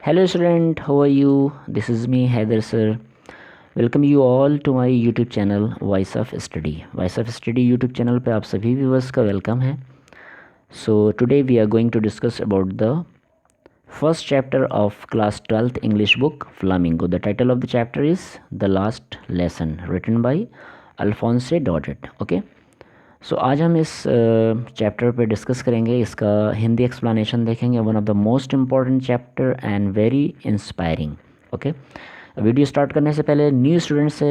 Hello student, how are you? This is me Haider sir. Welcome you all to my YouTube channel Voice of Study. Voice of Study YouTube channel पे आप सभी viewers का welcome है. So today we are going to discuss about the first chapter of class 12th English book Flamingo. The title of the chapter is The Last Lesson, written by Alphonse Daudet. Okay. सो आज हम इस chapter पे discuss करेंगे. इसका Hindi explanation देखेंगे. One of the most important chapter and very inspiring. Okay, video start करने से पहले न्यू स्टूडेंट से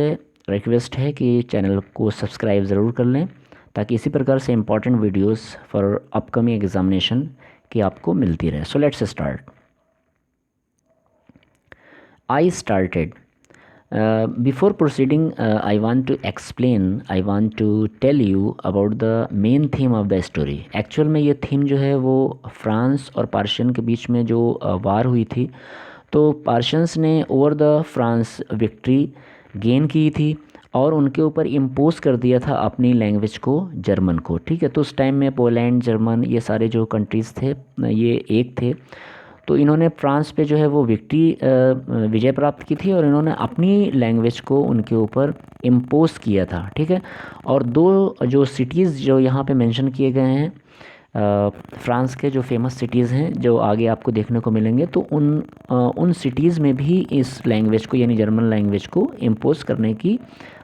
रिक्वेस्ट है कि चैनल को सब्सक्राइब ज़रूर कर लें ताकि इसी प्रकार से important videos for upcoming examination की आपको मिलती रहे. So let's start. I started. Before proceeding, I want to tell you about the main theme of the story. Actual में ये थीम जो है वो फ्रांस और पार्शियन के बीच में जो वार हुई थी, तो पार्शियंस ने over the France victory gain की थी और उनके ऊपर इम्पोज कर दिया था अपनी लैंग्वेज को, जर्मन को. ठीक है, तो उस टाइम में पोलैंड, जर्मन, ये सारे जो कंट्रीज़ थे ये एक थे. तो इन्होंने फ्रांस पे जो है वो विजय प्राप्त की थी और इन्होंने अपनी लैंग्वेज को उनके ऊपर इम्पोज किया था. ठीक है, और दो जो सिटीज़ जो यहाँ पे मेंशन किए गए हैं फ्रांस के जो फेमस सिटीज़ हैं जो आगे आपको देखने को मिलेंगे, तो उन सिटीज़ में भी इस लैंग्वेज को यानी जर्मन लैंग्वेज को इम्पोज करने की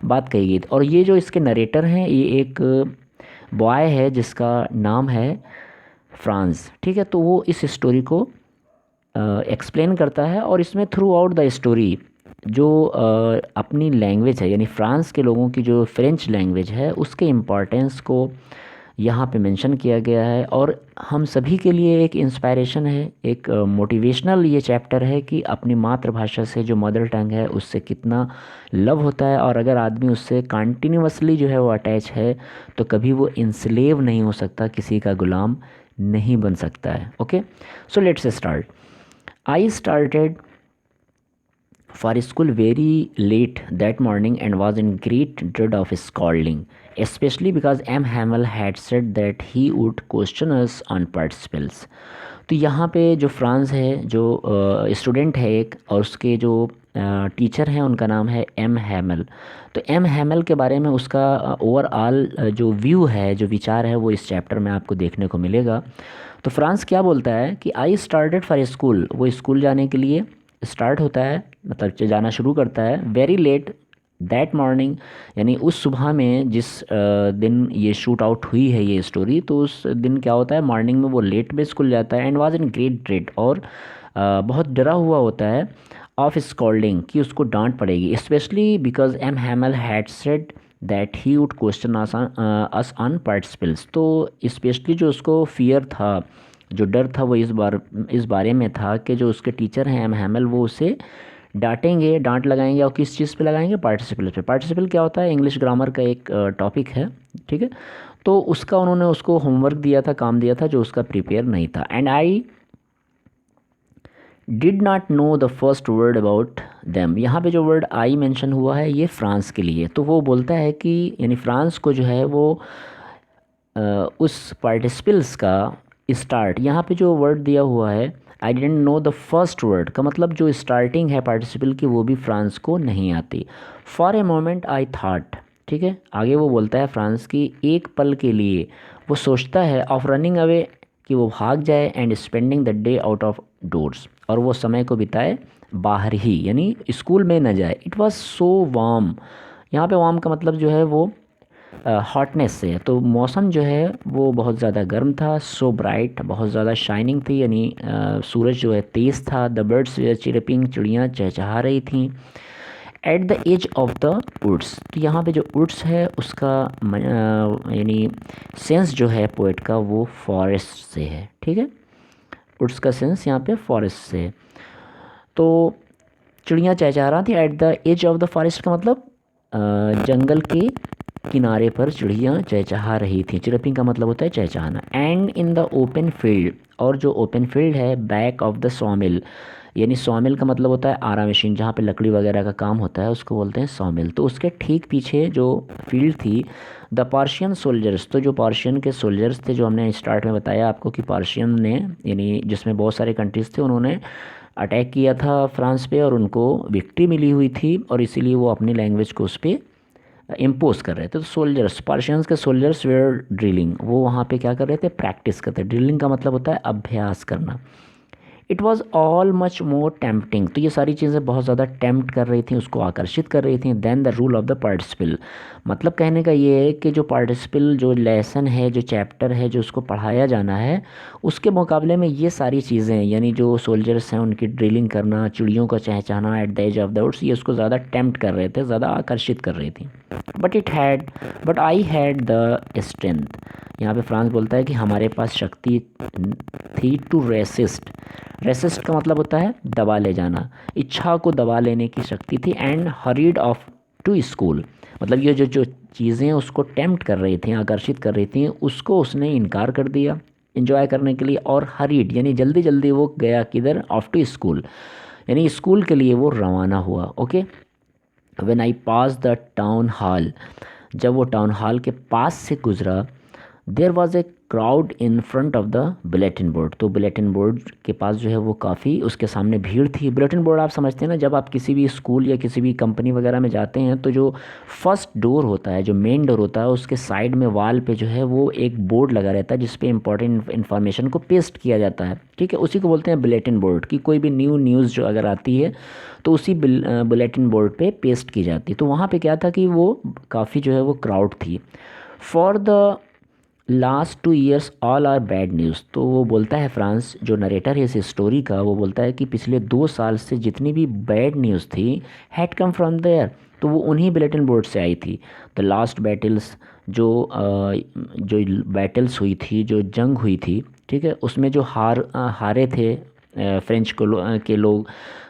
बात कही गई. और ये जो इसके नरेटर हैं ये एक बॉय है जिसका नाम है फ्रांस. ठीक है, तो वो इस स्टोरी को एक्सप्लेन करता है और इसमें थ्रू आउट द स्टोरी जो अपनी लैंग्वेज है यानी फ्रांस के लोगों की जो फ्रेंच लैंग्वेज है उसके इम्पॉर्टेंस को यहाँ पे मेंशन किया गया है. और हम सभी के लिए एक इंस्पायरेशन है, एक मोटिवेशनल ये चैप्टर है कि अपनी मातृभाषा से जो मदर टंग है उससे कितना लव होता है और अगर आदमी उससे कंटिन्यूअसली जो है वो अटैच है तो कभी वो इंस्लेव नहीं हो सकता, किसी का गुलाम नहीं बन सकता है. Okay, so let's start. I started for school very late that morning and was in great dread of scolding, especially because M. Hamel had said that he would question us on participles. तो यहाँ पे जो France है, जो student है एक, और उसके जो टीचर हैं उनका नाम है एम हैमल. तो एम हैमल के बारे में उसका ओवरऑल जो व्यू है, जो विचार है, वो इस चैप्टर में आपको देखने को मिलेगा. तो फ्रांस क्या बोलता है कि आई स्टार्टेड फॉर स्कूल, वो स्कूल जाने के लिए स्टार्ट होता है, मतलब जाना शुरू करता है वेरी लेट दैट मॉर्निंग, यानी उस सुबह में जिस दिन ये शूट आउट हुई है ये स्टोरी, तो उस दिन क्या होता है, मॉर्निंग में वो लेट में स्कूल जाता है and was in great dread, और बहुत डरा हुआ होता है ऑफ स्कॉल्डिंग कि उसको डांट पड़ेगी, specially because M Hamel had said that he would question us on participles. तो स्पेशली जो उसको फियर था, जो डर था, वो इस बारे में था कि जो उसके टीचर हैं एम हैमल वो उसे डांटेंगे, डांट लगाएंगे. और किस चीज़ पे लगाएंगे? पार्टिसिपल पे. पार्टिसिपल क्या होता है? इंग्लिश ग्रामर का एक टॉपिक है. ठीक है, तो उसका उन्होंने उसको होमवर्क दिया था, काम दिया था जो उसका प्रिपेयर नहीं था. And I did not know the first word about them. यहाँ पे जो वर्ड आई मेंशन हुआ है ये फ्रांस के लिए. तो वो बोलता है कि यानी फ्रांस को जो है वो उस पार्टिसिपल्स का स्टार्ट, यहाँ पे जो वर्ड दिया हुआ है I didn't know the first word का मतलब जो स्टार्टिंग है पार्टिसिपल की वो भी फ्रांस को नहीं आती. For a moment I thought. ठीक है, आगे वो बोलता है फ्रांस की एक पल के लिए वो सोचता है ऑफ रनिंग अवे, कि वो भाग जाए, and spending the day out of doors, और वो समय को बिताए बाहर ही, यानी स्कूल में न जाए. It was so warm. यहाँ पे वार्म का मतलब जो है वो हॉटनेस से है. तो मौसम जो है वो बहुत ज़्यादा गर्म था. सो ब्राइट, बहुत ज़्यादा शाइनिंग थी, यानी सूरज जो है तेज़ था. द बर्ड्स वेयर चिरपिंग, चिड़ियाँ चहचहा रही थी. At the edge of the woods. तो यहाँ पे जो वुड्स है उसका यानी सेंस जो है पोएट का वो फॉरेस्ट से है. ठीक है, वुड्स का सेंस यहाँ पे फॉरेस्ट से है. तो चिड़ियाँ चहचहा रही थी. At the edge of the forest का मतलब जंगल के किनारे पर चिड़ियाँ चहचहा रही थी. चिरपिंग का मतलब होता है चहचहाना. And in the open field, और जो ओपन फील्ड है बैक ऑफ द सॉमिल, यानी सॉमिल का मतलब होता है आरा मशीन, जहाँ पे लकड़ी वगैरह का काम होता है उसको बोलते हैं सॉमिल. तो उसके ठीक पीछे जो फील्ड थी, द पार्शियन सोल्जर्स, तो जो पार्शियन के सोल्जर्स थे, जो हमने स्टार्ट में बताया आपको कि पार्शियन ने, यानी जिसमें बहुत सारे कंट्रीज़ थे, उन्होंने अटैक किया था फ्रांस पे और उनको विक्ट्री मिली हुई थी, और इसीलिए वो अपनी लैंग्वेज को उस पर इम्पोज कर रहे थे। तो सोल्जर्स, पर्शियंस के सोल्जर्स वेयर ड्रिलिंग, वो वहाँ पे क्या कर रहे थे, प्रैक्टिस करते। ड्रिलिंग का मतलब होता है अभ्यास करना। It was all much more tempting, तो ये सारी चीज़ें बहुत ज़्यादा टेम्प्ट कर रही थी, उसको आकर्षित कर रही थी। Then the rule of the participle, मतलब कहने का ये है कि जो पार्टिसिपल, जो लेसन है, जो चैप्टर है, जो उसको पढ़ाया जाना है, उसके मुकाबले में ये सारी चीज़ें, यानी जो सोल्जर्स हैं उनकी ड्रिलिंग करना, चिड़ियों का चहचहाना at the edge of the woods, ये उसको ज़्यादा टेम्प्ट कर रहे थे, ज़्यादा आकर्षित कर रही थी। But I had the strength, यहाँ पे फ्रांस बोलता है कि हमारे पास शक्ति थी टू रेसिस्ट। रेसिस्ट का मतलब होता है दबा ले जाना, इच्छा को दबा लेने की शक्ति थी। And hurried off to school, मतलब ये जो जो चीज़ें उसको टेम्प्ट कर रही थी, आकर्षित कर रही थी, उसको उसने इनकार कर दिया इन्जॉय करने के लिए। और हरीड यानी जल्दी जल्दी वो गया किधर, ऑफ टू स्कूल, यानी स्कूल के लिए वो रवाना हुआ। Okay, when I pass the town hall, जब वो टाउन हॉल के पास से गुजरा, there was a crowd in front of the bulletin board, तो बुलेटिन बोर्ड के पास जो है वो काफ़ी, उसके सामने भीड़ थी। बुलेटिन बोर्ड आप समझते हैं ना, जब आप किसी भी स्कूल या किसी भी कंपनी वगैरह में जाते हैं तो जो फर्स्ट डोर होता है, जो मेन डोर होता है, उसके साइड में वाल पे जो है वो एक बोर्ड लगा रहता है जिस पे इंपॉर्टेंट इन्फॉर्मेशन को पेस्ट किया जाता है। ठीक है, उसी को बोलते हैं बुलेटिन बोर्ड, कि कोई भी न्यूज़ जो अगर आती है तो उसी बुलेटिन बोर्ड पे पेस्ट की जाती है। तो वहाँ पे क्या था कि वो काफ़ी जो है वो क्राउड थी। For the last 2 years all are bad news, तो वो बोलता है फ्रांस, जो नरेटर है इस स्टोरी का, वो बोलता है कि पिछले 2 साल से जितनी भी बैड न्यूज़ थी, हैड कम फ्रॉम देयर, तो वो उन्हीं बुलेटिन बोर्ड से आई थी। द लास्ट बैटल्स, जो बैटल्स हुई थी, जो जंग हुई थी, ठीक है, उसमें जो हारे थे फ्रेंच के लोग।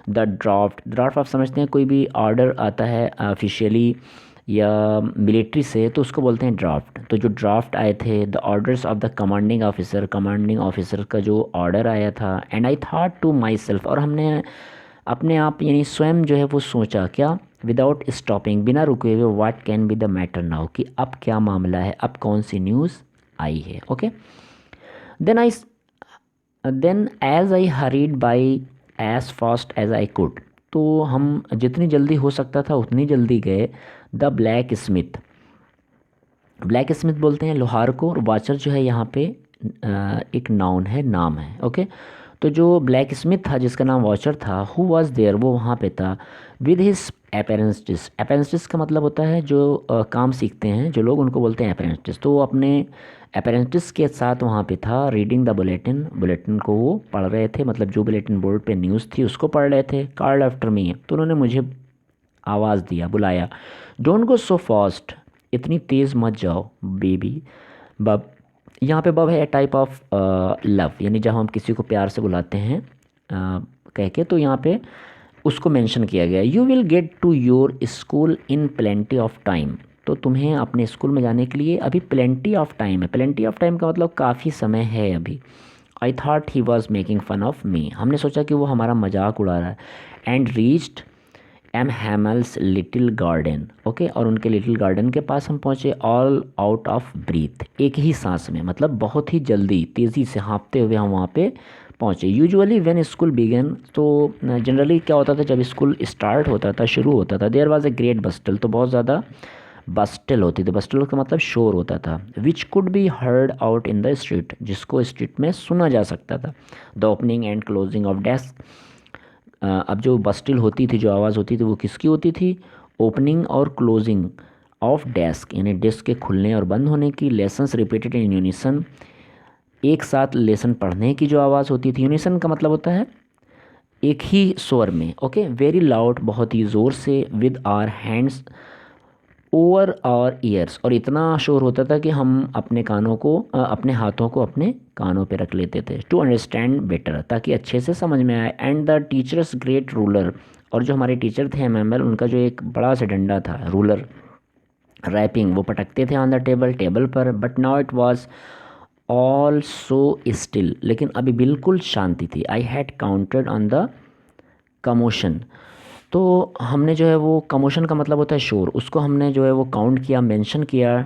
द ड्राफ्ट आप समझते हैं, कोई भी ऑर्डर आता है ऑफिशियली या मिलिट्री से, तो उसको बोलते हैं ड्राफ्ट। तो जो ड्राफ्ट आए थे, the orders of the commanding officer का जो ऑर्डर आया था। And I thought to myself, और हमने अपने आप यानी स्वयं जो है वो सोचा, क्या, विदाउट स्टॉपिंग, बिना रुके हुए, what can be the matter now, कि अब क्या मामला है, अब कौन सी न्यूज़ आई है। Okay, then I then as I hurried by as fast as I could, तो हम जितनी जल्दी हो सकता था उतनी जल्दी गए। The black Smith, black Smith बोलते हैं लोहार को, और वाचर जो है यहाँ पे एक नाउन है, नाम है। ओके, तो जो ब्लैक स्मिथ था, जिसका नाम वॉचर था, हु वाज देयर, वो वहाँ पे था, विद हिज अपेरेंटिस। अपेरेंटिस का मतलब होता है जो काम सीखते हैं जो लोग, उनको बोलते हैं अपेरेंटिस। तो वो अपने अपेरेंटिस के साथ वहाँ पे था। रीडिंग द बुलेटिन, बुलेटिन को वो पढ़ रहे थे, मतलब जो बुलेटिन बोर्ड पे न्यूज़ थी उसको पढ़ रहे थे। कॉल्ड आफ्टर मी, तो उन्होंने मुझे आवाज़ दिया, बुलाया। डोंट गो सो फास्ट, इतनी तेज़ मत जाओ बेबी। बब, यहाँ पे बब है टाइप ऑफ लव, यानी जब हम किसी को प्यार से बुलाते हैं कह के, तो यहाँ पे उसको मेंशन किया गया। You will get to your school in plenty of time, तो तुम्हें अपने स्कूल में जाने के लिए अभी प्लेंटी ऑफ टाइम है। प्लेंटी ऑफ टाइम का मतलब काफ़ी समय है अभी। I thought he was making fun of me, हमने सोचा कि वो हमारा मजाक उड़ा रहा है। And reached M Hamel's little garden, okay, और उनके लिटिल गार्डन के पास हम पहुँचे। ऑल आउट ऑफ ब्रीथ, एक ही सांस में, मतलब बहुत ही जल्दी, तेज़ी से हाँफते हुए हम वहाँ पे पहुँचे। यूजुअली व्हेन स्कूल बिगन, तो जनरली क्या होता था जब स्कूल स्टार्ट होता था, शुरू होता था, देयर वाज ए ग्रेट बस्टल, तो बहुत ज़्यादा बस्टल होती थी। बस्टल का मतलब शोर होता था। Which could be heard out in the street, जिसको स्ट्रीट में सुना जा सकता था। The opening and closing of desk, अब जो बस्टिल होती थी, जो आवाज़ होती थी, वो किसकी होती थी, ओपनिंग और क्लोजिंग ऑफ डेस्क, यानी डेस्क के खुलने और बंद होने की। लेसन्स रिपीटेड इन यूनिसन, एक साथ लेसन पढ़ने की जो आवाज़ होती थी। यूनिसन का मतलब होता है एक ही स्वर में। ओके, वेरी लाउड, बहुत ही ज़ोर से। With our hands over our ears, और इतना शोर होता था कि हम अपने कानों को अपने हाथों को अपने कानों पे रख लेते थे। टू अंडरस्टैंड बेटर, ताकि अच्छे से समझ में आए। And the teachers great ruler, और जो हमारे टीचर थे एमएमएल, उनका जो एक बड़ा सा डंडा था, रूलर, रैपिंग, वो पटकते थे ऑन द टेबल पर। But now it was all so still, लेकिन अभी बिल्कुल शांति थी। I had counted on the commotion, तो हमने जो है वो, कमोशन का मतलब होता है शोर, उसको हमने जो है वो काउंट किया, मेंशन किया।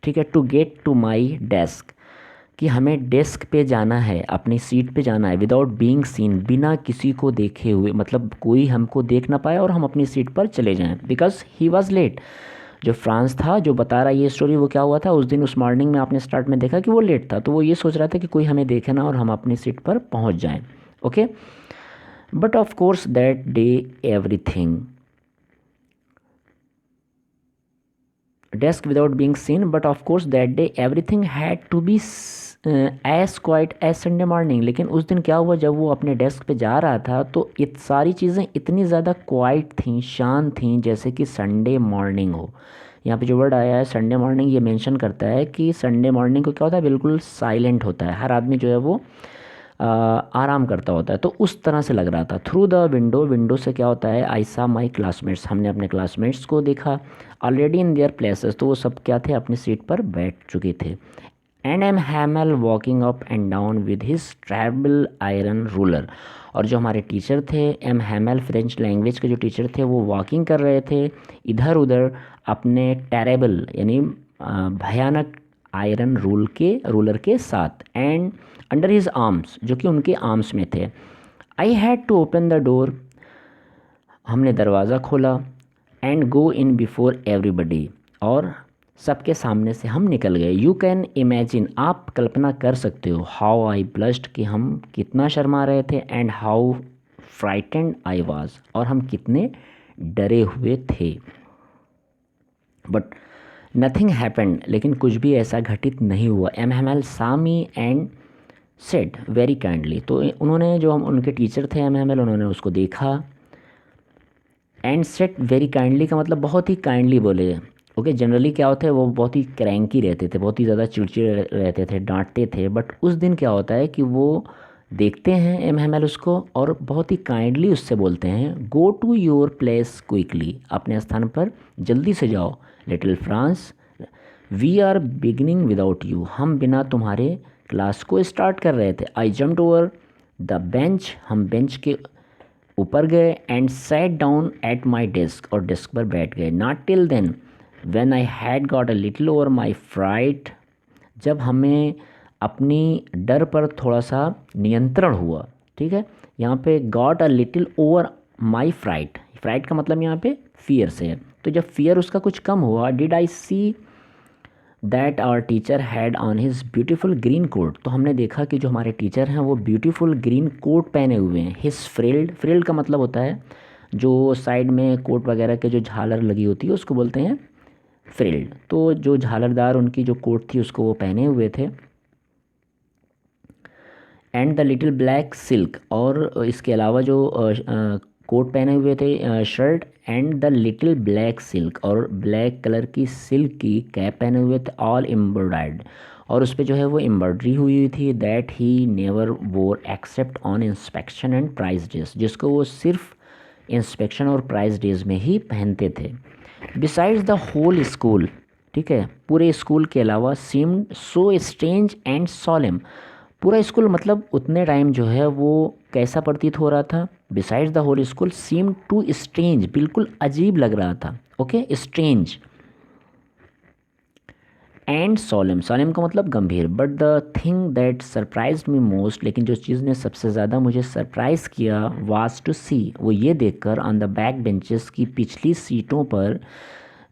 ठीक है, to get to my desk, कि हमें डेस्क पे जाना है, अपनी सीट पे जाना है, विदाउट बीइंग सीन, बिना किसी को देखे हुए, मतलब कोई हमको देख ना पाए और हम अपनी सीट पर चले जाएं, बिकॉज ही वॉज लेट। जो फ्रांस था जो बता रहा है ये स्टोरी, वो क्या हुआ था उस दिन, उस मॉर्निंग में आपने स्टार्ट में देखा कि वो लेट था, तो वो ये सोच रहा था कि कोई हमें देखे ना और हम अपनी सीट पर पहुंच जाएं। Okay, but of course that day everything, desk without being seen, but of course that day everything had to be as quiet as Sunday morning। लेकिन उस दिन क्या हुआ, जब वो अपने डेस्क पे जा रहा था तो सारी चीज़ें इतनी ज़्यादा क्वाइट थीं, शांत थीं, जैसे कि संडे मॉर्निंग हो। यहाँ पे जो वर्ड आया है संडे मॉर्निंग, ये मेंशन करता है कि संडे मॉर्निंग को क्या होता है, बिल्कुल साइलेंट होता है, हर आदमी जो है वो आराम करता होता है। तो उस तरह से लग रहा था। थ्रू द विंडो, विंडो से क्या होता है, आई सा माई क्लासमेट्स, हमने अपने क्लासमेट्स को देखा, ऑलरेडी इन देयर प्लेसेस, तो वो सब क्या थे, अपनी सीट पर बैठ चुके थे। And M Hamel walking up and down with his travel iron ruler, और जो हमारे टीचर थे एम हैमल, फ्रेंच लैंग्वेज के जो टीचर थे, वो वॉकिंग कर रहे थे इधर उधर अपने टेरेबल यानी भयानक आयरन रूलर के साथ, एंड अंडर हिज आर्म्स, जो कि उनके आर्म्स में थे। I had to open the door, हमने दरवाज़ा खोला, and go in before everybody, और सबके सामने से हम निकल गए। यू कैन इमेजिन, आप कल्पना कर सकते हो, हाउ आई ब्लश्ड, कि हम कितना शर्मा रहे थे, and how frightened I was, और हम कितने डरे हुए थे। बट नथिंग हैपेंड, लेकिन कुछ भी ऐसा घटित नहीं हुआ। M Hamel saw me and said very kindly, तो उन्होंने, जो हम उनके टीचर थे एम हैमल, उन्होंने उसको देखा, एंड सेट वेरी काइंडली का मतलब बहुत ही काइंडली बोले। ओके, जनरली क्या होता है, वो बहुत ही क्रैंकी रहते थे, बहुत ही ज़्यादा चिड़चिड़े रहते थे, डांटते थे, बट उस दिन क्या होता है कि वो देखते हैं एम हैमल उसको और बहुत ही काइंडली उससे बोलते हैं, go to your place quickly, अपने स्थान पर जल्दी से जाओ। Little France, we are beginning without you, हम बिना तुम्हारे क्लास को स्टार्ट कर रहे थे। I jumped over the bench, हम बेंच के ऊपर गए, and sat down at my desk, और डेस्क पर बैठ गए। Not till then when I had got a little over my fright, जब हमें अपनी डर पर थोड़ा सा नियंत्रण हुआ। ठीक है, यहाँ पे got a little over my fright, fright का मतलब यहाँ पे फियर से है, तो जब फियर उसका कुछ कम हुआ, did I see that our teacher had on his beautiful green coat, तो हमने देखा कि जो हमारे टीचर हैं वो ब्यूटीफुल ग्रीन कोट पहने हुए हैं। हिज फ्रिल्ड, फ्रिल्ड का मतलब होता है जो साइड में कोट वगैरह के जो झालर लगी होती है उसको बोलते हैं फ्रिल्ड। तो जो झालरदार उनकी जो कोट थी उसको वो पहने हुए थे। And the little black silk, और इसके अलावा जो कोट पहने हुए थे, shirt, and the little black silk, और ब्लैक कलर की सिल्क की कैप पहने हुए थे, ऑल एम्ब्रॉयडर्ड, और उस पर जो है वो एम्ब्रॉयडरी हुई हुई थी। That he never wore except on inspection and prize days, जिसको वो सिर्फ इंस्पेक्शन और प्राइज डेज में ही पहनते थे। बिसाइड्स द होल स्कूल, ठीक है, पूरे स्कूल के अलावा, सीम्ड सो स्ट्रेंज एंड सॉलेम, पूरा स्कूल मतलब उतने टाइम जो है वो कैसा प्रतीत हो रहा था। Besides the whole school seem too strange, बिल्कुल अजीब लग रहा था। Okay, strange and solemn, solemn का मतलब गंभीर। But the thing that surprise me most, लेकिन जो चीज़ ने सबसे ज़्यादा मुझे सरप्राइज़ किया, वाज टू सी, वो ये देखकर, ऑन द बैक बेंचेस की पिछली सीटों पर,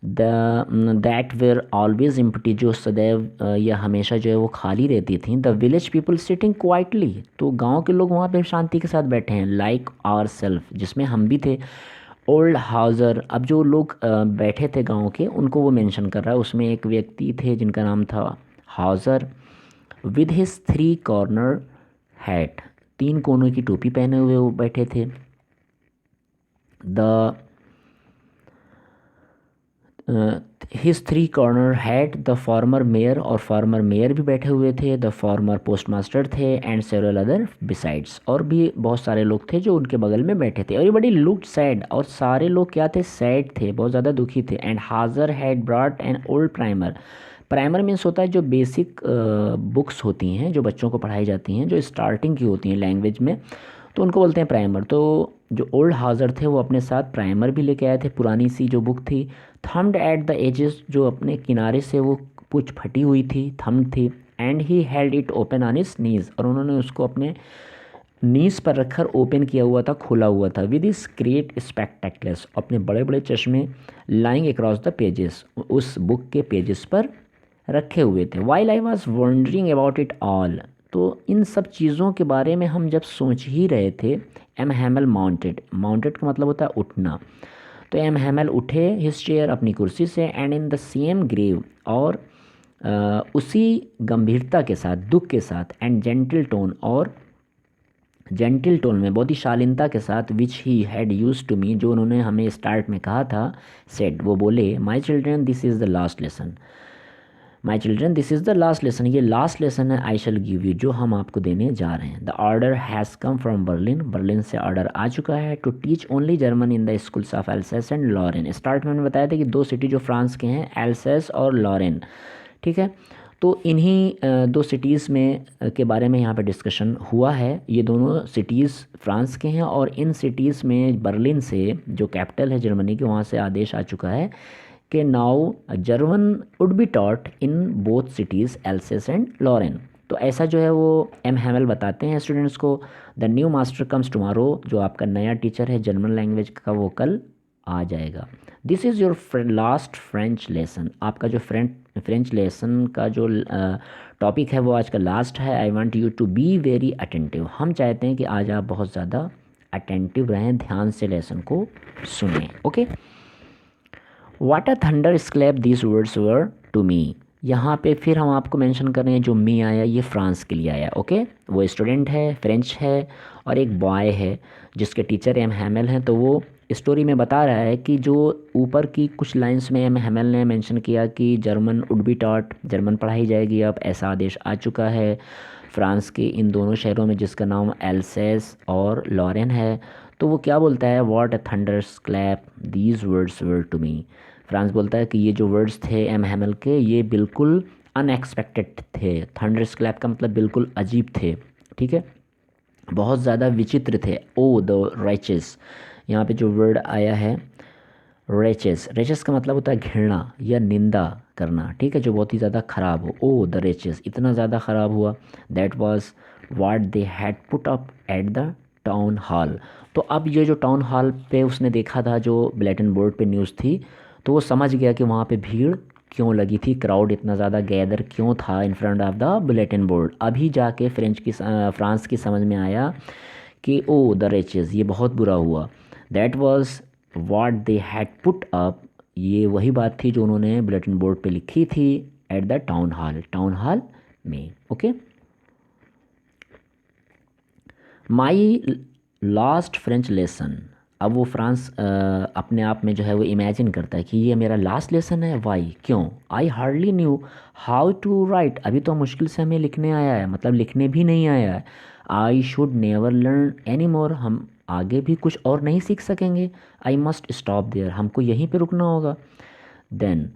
the that were always empty, जो सदैव या हमेशा जो है वो खाली रहती थी। The village people sitting quietly, तो गांव के लोग वहाँ पे शांति के साथ बैठे हैं। लाइक आवर सेल्फ, जिसमें हम भी थे। ओल्ड हाउज़र, अब जो लोग बैठे थे गांव के, उनको वो मेंशन कर रहा है। उसमें एक व्यक्ति थे जिनका नाम था Hauser, with his 3 corner hat, 3 कोनों की टोपी पहने हुए वो बैठे थे। The his 3 corner hat, the former mayor, और फॉर्मर मेयर भी बैठे हुए थे। द फॉर्मर पोस्टमास्टर थे, एंड सेवरल अदर बिसाइड्स, और भी बहुत सारे लोग थे जो उनके बगल में बैठे थे। एवरीबडी लुक्ड सैड, और सारे लोग क्या थे, सैड थे, बहुत ज़्यादा दुखी थे। एंड हाजर had brought an old primer, primer means होता है जो बेसिक बुक्स होती हैं जो बच्चों को पढ़ाई जाती हैं, जो स्टार्टिंग की होती हैं लैंग्वेज में, तो उनको बोलते हैं प्राइमर। तो जो ओल्ड हाजर थे वो अपने साथ प्राइमर भी लेके आए थे, पुरानी सी जो बुक थी। थम्ड एट द एजेस, जो अपने किनारे से वो कुछ फटी हुई थी, थम्ड थी। And he held it open on his knees, और उन्होंने उसको अपने नीज पर रखकर ओपन किया हुआ था, खोला हुआ था, विद इस ग्रेट स्पेक्टेक्लस, अपने बड़े बड़े चश्मे लाइंग अक्रॉस द पेजेस, उस बुक के पेजेस पर रखे हुए थे। While I was wondering about it all, तो इन सब चीज़ों के बारे में हम जब सोच ही रहे थे, एम हैमल माउंटेड, माउंटेड का मतलब होता है उठना, तो एम हैमल उठे हिज चेयर, अपनी कुर्सी से, and in the same grave, और उसी गंभीरता के साथ, दुख के साथ, एंड जेंटल टोन, और जेंटल टोन में, बहुत ही शालीनता के साथ, which he had used to me, जो उन्होंने हमें स्टार्ट में कहा था, सेड, वो बोले, my children this is the last lesson, my children this is the last lesson, ये लास्ट लेसन है, आई शैल गिव यू, जो हम आपको देने जा रहे हैं। The order has come from Berlin, Berlin से ऑर्डर आ चुका है, to teach only German in the schools of Alsace and Lorraine. Start में मैंने बताया था कि दो सिटी जो फ्रांस के हैं, एल्सेस और लॉरेन, ठीक है। तो इन्हीं दो सिटीज़ में के बारे में यहाँ पे डिस्कशन हुआ है। ये दोनों सिटीज़ फ्रांस के हैं, और इन सिटीज़ में बर्लिन से, जो कैपिटल है जर्मनी की, वहाँ से आदेश आ चुका है कि now German would be taught in both cities Alsace and Lorraine. तो ऐसा जो है वो एम हैमल बताते हैं स्टूडेंट्स को। The new master comes tomorrow, जो आपका नया टीचर है जर्मन लैंग्वेज का, वो कल आ जाएगा। This is your last French lesson, आपका जो फ्रेंच लेसन का जो टॉपिक है वो आज का लास्ट है। I want you to be very attentive, हम चाहते हैं कि आज आप बहुत ज़्यादा अटेंटिव रहें, ध्यान से लेसन को सुनें। Okay, what a thunderclap these words were to me, यहाँ पे फिर हम आपको मेंशन कर रहे हैं, जो मी आया ये फ्रांस के लिए आया। ओके, वो स्टूडेंट है, फ्रेंच है, और एक बॉय है जिसके टीचर एम हैमल हैं। तो वो स्टोरी में बता रहा है कि जो ऊपर की कुछ लाइंस में एम हैमल ने मेंशन किया कि German would be taught, German पढ़ाई जाएगी, अब ऐसा आदेश आ चुका है फ्रांस के इन दोनों शहरों में जिसका नाम एल्सेस और लॉरेन है। तो वो क्या बोलता है, what a thunderclap these words were to me, Franz बोलता है कि ये जो वर्ड्स थे एम हैमल के, ये बिल्कुल अनएक्सपेक्टेड थे। थंडर स्क्लैप का मतलब बिल्कुल अजीब थे, ठीक है, बहुत ज़्यादा विचित्र थे। ओ द राइचेस, यहाँ पे जो वर्ड आया है रेचेस, रेचेस का मतलब होता है घृणा या निंदा करना, ठीक है, जो बहुत ही ज़्यादा ख़राब हो। ओ द रेचेस, इतना ज़्यादा ख़राब हुआ। That was what they had put up at the town hall. तो अब ये जो टाउन हॉल पे उसने देखा था, जो बुलेटिन बोर्ड पे न्यूज़ थी, तो वो समझ गया कि वहाँ पे भीड़ क्यों लगी थी, क्राउड इतना ज़्यादा गैदर क्यों था इन front of the bulletin board. अभी जाके फ्रांस की समझ में आया कि ओ द रेचेस, ये बहुत बुरा हुआ। That was what they had put up, ये वही बात थी जो उन्होंने बुलेटिन बोर्ड पे लिखी थी at the town hall, town hall में। Okay, my last French lesson, अब वो फ्रांस अपने आप में जो है वो इमेजिन करता है कि ये मेरा लास्ट लेसन है। वाई, क्यों, I hardly knew how to write, अभी तो मुश्किल से हमें लिखने आया है, मतलब लिखने भी नहीं आया है। I should never learn any more, हम आगे भी कुछ और नहीं सीख सकेंगे। आई मस्ट स्टॉप देयर, हमको यहीं पे रुकना होगा। देन,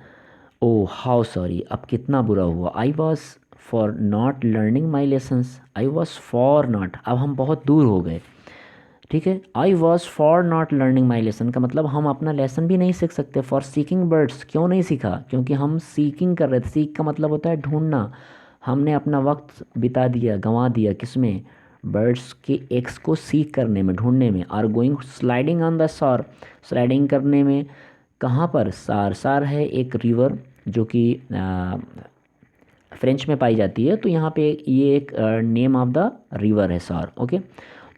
ओ हाउ सॉरी, अब कितना बुरा हुआ। I was for not learning my lessons, I was for not, अब हम बहुत दूर हो गए, ठीक है। I was for not learning my lesson का मतलब हम अपना लेसन भी नहीं सीख सकते। फॉर सीकिंग बर्ड्स, क्यों नहीं सीखा, क्योंकि हम सीकिंग कर रहे थे। सीख का मतलब होता है ढूंढना, हमने अपना वक्त बिता दिया, गंवा दिया, किस में, बर्ड्स के एग्स को सीख करने में, ढूंढने में। Are going sliding on the Saar, sliding करने में, कहाँ पर, सार, सार है एक रिवर जो कि फ्रेंच में पाई जाती है। तो यहाँ पे ये एक नेम ऑफ द रिवर है, सार। ओके,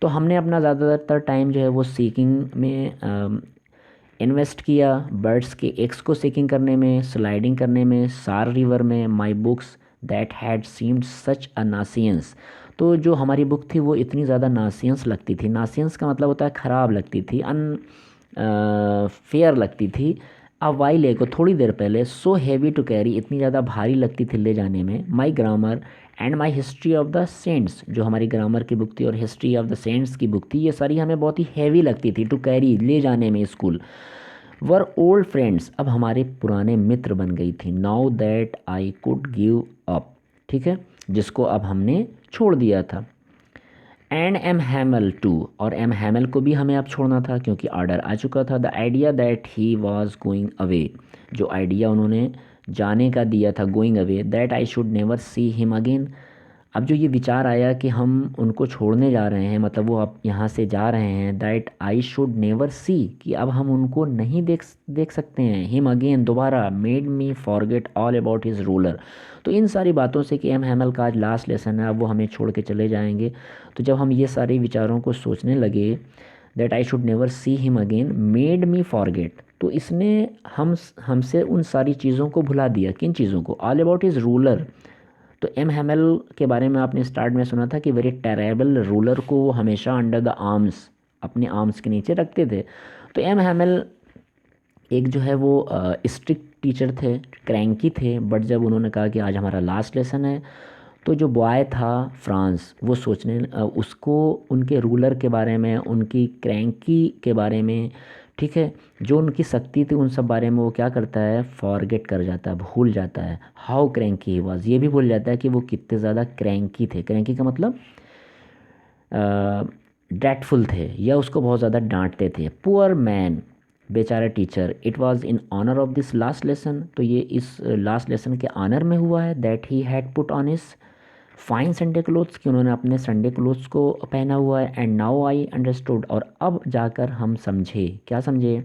तो हमने अपना ज़्यादातर टाइम जो है वो सीकिंग में इन्वेस्ट किया, बर्ड्स के एग्स को सीकिंग करने में, स्लाइडिंग करने में, सार रिवर में। My books that had seemed such a nuisance, तो जो हमारी बुक थी वो इतनी ज़्यादा नासियंस लगती थी। नासियंस का मतलब होता है ख़राब लगती थी, फेयर लगती थी। अब वाई ले को थोड़ी देर पहले, सो हैवी टू कैरी, इतनी ज़्यादा भारी लगती थी ले जाने में। My grammar and my history of the saints, जो हमारी ग्रामर की बुक थी और हिस्ट्री ऑफ द सेंट्स की बुक थी, ये सारी हमें बहुत ही हैवी लगती थी टू कैरी, ले जाने में स्कूल। वर ओल्ड फ्रेंड्स, अब हमारे पुराने मित्र बन गई थी। Now that I could give up, ठीक है, जिसको अब हमने छोड़ दिया था। एंड एम हैमल टू, और एम हैमल को भी हमें अब छोड़ना था क्योंकि ऑर्डर आ चुका था। The idea that he was going away, जो आइडिया उन्होंने जाने का दिया था, going away, that I should never see him again. अब जो ये विचार आया कि हम उनको छोड़ने जा रहे हैं, मतलब वो अब यहाँ से जा रहे हैं, that I should never see, कि अब हम उनको नहीं देख सकते हैं, हिम अगेन दोबारा, made me forget all about his ruler. तो इन सारी बातों से कि एम हैमल का आज लास्ट लेसन है, अब वो हमें छोड़ के चले जाएंगे, तो जब हम ये सारे विचारों को सोचने लगे, that I should never see him again made me forget, तो इसने हमसे उन सारी चीज़ों को भुला दिया। किन चीज़ों को? All about his ruler. तो एम हैमल के बारे में आपने स्टार्ट में सुना था कि वेरी टेरेबल रूलर को वो हमेशा अंडर द आर्म्स, अपने आर्म्स के नीचे रखते थे। तो एम हैमल एक जो है वो स्ट्रिक्ट टीचर थे, क्रैंकी थे, बट जब उन्होंने कहा कि आज हमारा लास्ट लेसन है, तो जो बॉय था फ्रांस, वो सोचने उसको उनके रूलर के बारे में, उनकी क्रैंकी के बारे में, ठीक है, जो उनकी शक्ति थी उन सब बारे में वो क्या करता है, फॉरगेट कर जाता है, भूल जाता है। हाउ क्रैंकी ही वॉज, ये भी भूल जाता है कि वो कितने ज़्यादा क्रैंकी थे। क्रैंकी का मतलब ड्रेटफुल थे, या उसको बहुत ज़्यादा डांटते थे। पुअर मैन, बेचारा teacher, it was in honour of this last lesson, तो ये इस लास्ट लेसन के ऑनर में हुआ है, that he had put on his fine Sunday clothes, कि उन्होंने अपने संडे क्लोथ्स को पहना हुआ है। एंड नाउ आई अंडरस्टूड, और अब जाकर हम समझे, क्या समझे,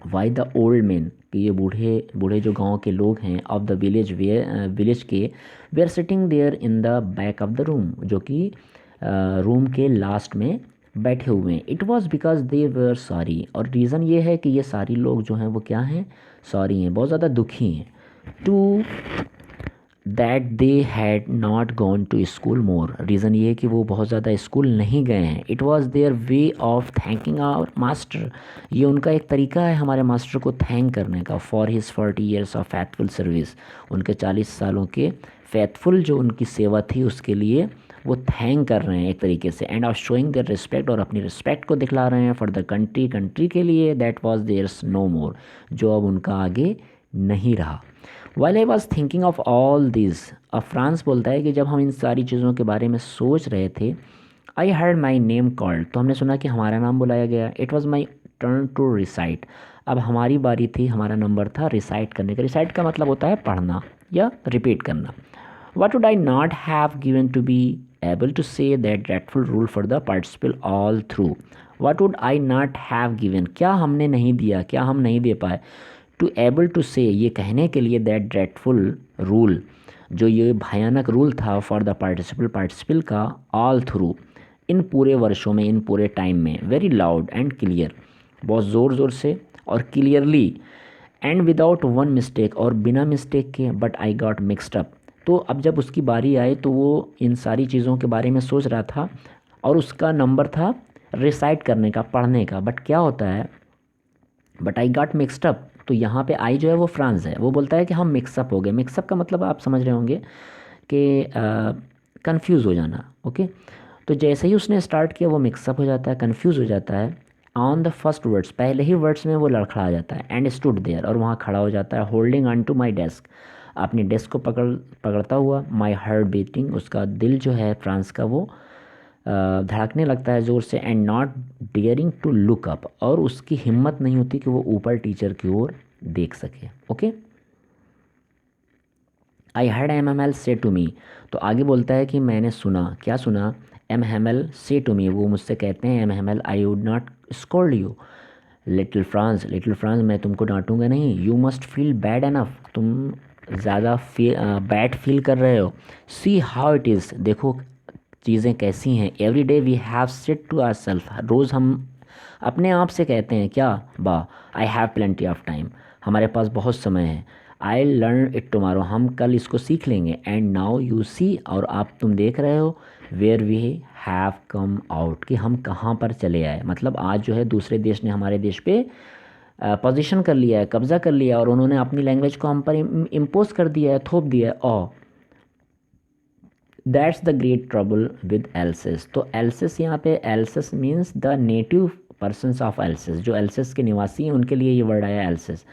वाई द ओल्ड मैन, कि ये बूढ़े बूढ़े जो गांव के लोग हैं, ऑफ द विलेज के, they are sitting there in the back of the room, जो कि रूम के लास्ट में बैठे हुए हैं। It was because they were sorry, और रीज़न ये है कि ये सारी लोग जो हैं वो क्या हैं, सॉरी हैं, बहुत ज़्यादा दुखी हैं। To that they had not gone to school more, reason ये है कि वो बहुत ज़्यादा स्कूल नहीं गए हैं। It was their way of thanking our master, ये उनका एक तरीका है हमारे मास्टर को थैंक करने का, for his 40 years of faithful service, उनके 40 सालों के फैथफुल जो उनकी सेवा थी उसके लिए वो थैंक कर रहे हैं एक तरीके से। End of showing there respect, और अपनी रिस्पेक्ट को दिखला रहे हैं, फॉर द कंट्री, कंट्री के लिए, दैट वॉज देयर्स नो मोर, जो अब उनका आगे नहीं रहा। While I was thinking of all this, अब फ्रांस बोलता है कि जब हम इन सारी चीज़ों के बारे में सोच रहे थे, I heard my name called, तो हमने सुना कि हमारा नाम बुलाया गया। It was my turn to recite, अब हमारी बारी थी, हमारा नंबर था रिसाइट करने का। रिसाइट का मतलब होता है पढ़ना या रिपीट करना। What would I not have given to be able to say that dreadful rule for the participle all through? What would I not have given? क्या हमने नहीं दिया, क्या हम नहीं दे पाए, to able to say, ये कहने के लिए, that dreadful rule, जो ये भयानक रूल था, for the participle का, all through, इन पूरे वर्षों में, इन पूरे टाइम में, very loud and clear, बहुत ज़ोर ज़ोर से और clearly, and without one mistake, और बिना मिस्टेक के, but I got mixed up। तो अब जब उसकी बारी आई तो वो इन सारी चीज़ों के बारे में सोच रहा था, और उसका नंबर था रिसाइट करने का, पढ़ने का, बट क्या होता है, but I got mixed up, तो यहाँ पे आई जो है वो फ्रांस है, वो बोलता है कि हम मिक्सअप हो गए। मिक्सअप का मतलब आप समझ रहे होंगे कि कंफ्यूज हो जाना, ओके। तो जैसे ही उसने स्टार्ट किया वो मिक्सअप हो जाता है, कंफ्यूज हो जाता है। ऑन द फर्स्ट वर्ड्स, पहले ही वर्ड्स में वो लड़खड़ा जाता है। एंड स्टूड देयर, और वहाँ खड़ा हो जाता है। Holding on to my desk, अपनी डेस्क को पकड़ता हुआ। माई हार्ट बीटिंग, उसका दिल जो है फ्रांस का वो धड़कने लगता है ज़ोर से। And not daring to look up, और उसकी हिम्मत नहीं होती कि वो ऊपर टीचर की ओर देख सके, okay. I had M M L say to me, तो आगे बोलता है कि मैंने सुना, क्या सुना, M M L say to me, वो मुझसे कहते हैं, M M L, I would not scold you little France, little France, मैं तुमको डांटूंगा नहीं। You must feel bad enough, तुम ज़्यादा बैड फील कर रहे हो। सी हाउ इट इज़, देखो चीज़ें कैसी हैं। Every day we have said to ourselves, रोज़ हम अपने आप से कहते हैं क्या, bah, I have plenty of time, हमारे पास बहुत समय है। आई लर्न इट टुमारो, हम कल इसको सीख लेंगे। एंड नाउ यू सी, और आप तुम देख रहे हो, where we have come out, कि हम कहाँ पर चले आए। मतलब आज जो है दूसरे देश ने हमारे देश पे पोजीशन कर लिया है, कब्ज़ा कर लिया, और उन्होंने अपनी लैंग्वेज को हम पर इम्पोज कर दिया है, थोप दिया है। और that's the great trouble with else's, तो एल्सिस यहाँ पे, else's means the native persons of else's, जो एल्सिस के निवासी हैं उनके लिए ये वर्ड आया else's.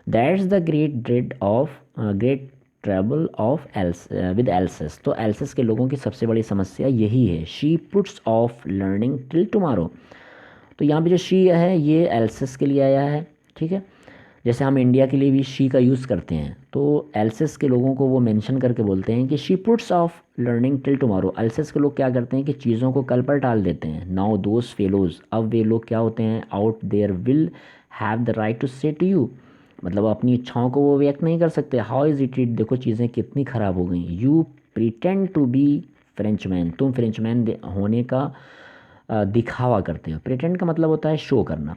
That's the great dread of great trouble of with else's, तो एल्सिस के लोगों की सबसे बड़ी समस्या यही है। She puts of learning till tomorrow, तो यहाँ पे जो शी है ये एल्सिस के लिए आया है, ठीक है। जैसे हम इंडिया के लिए भी शी का यूज़ करते हैं, तो एल्सेस के लोगों को वो मेंशन करके बोलते हैं कि she puts of learning till tomorrow. Else's के लोग क्या करते हैं कि चीज़ों को कल पर टाल देते हैं। नाउ दोज फेलोज, अब वे लोग क्या होते हैं, out there will have the right to say to you, मतलब अपनी इच्छाओं को वो व्यक्त नहीं कर सकते। हाउ इज़ इट, देखो चीज़ें कितनी ख़राब हो गई। You pretend to be Frenchman, तुम फ्रेंचमैन होने का दिखावा करते हो। प्रिटेंड का मतलब होता है शो करना।